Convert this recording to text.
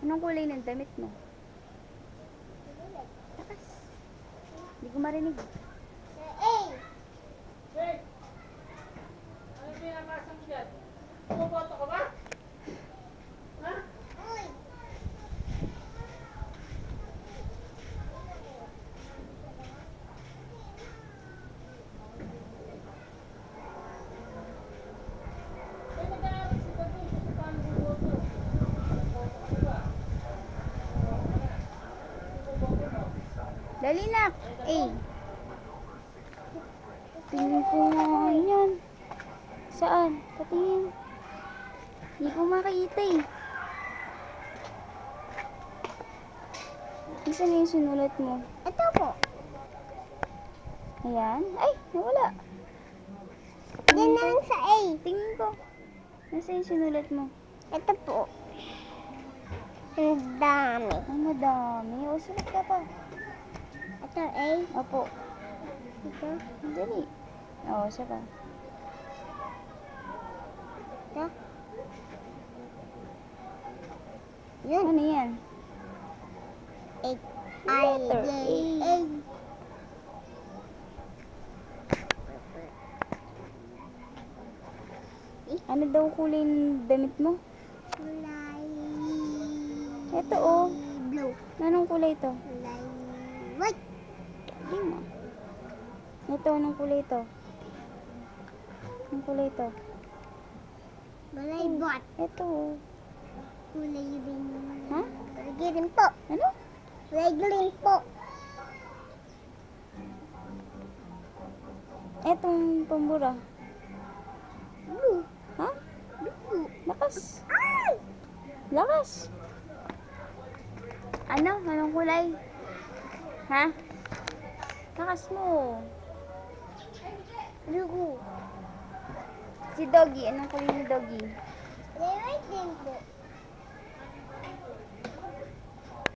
Anong kulay ng damit mo? Takas. Hindi ko marinig. Hey! Ano pinapasa mo dyan? Pumoboto ka ba? Ha? Eh, nag-aaral si Gabi. Gusto pa ang bumoto. Pumoboto ka ba? Pumoboto mo. Dali na. Tingin ko nga yan. Saan? Patingin. Hindi ko makita eh. Isa na yung sinulat mo. Ito po. Ayan. Ay, nawala. Yan naman sa A. Tingin ko. Nasa yung sinulat mo? Ito po. Ang dami. Ay, madami. O, sulat ka pa. Ito A. Opo. Ito. Dali. Oo, siya pa. Ito. Yun. Ano yan? A. Letter A. A. Ano daw kulay ng damit mo? Kulay Ito oh. blue. Anong kulay ito? Kulay white. Hindi mo. Ito, anong kulay ito? Anong kulay ito? Kulay white. Ito oh. Kulay green. Ha? Kulay green po. Ano? Kulay green po. Etong pambura. Blue. Ha? Blue. Lakas. Ay! Lakas. Ano? Anong kulay? Ha? Lakas mo. Blue. Si Doggy. Anong kulay ni Doggy? Kulay white din po.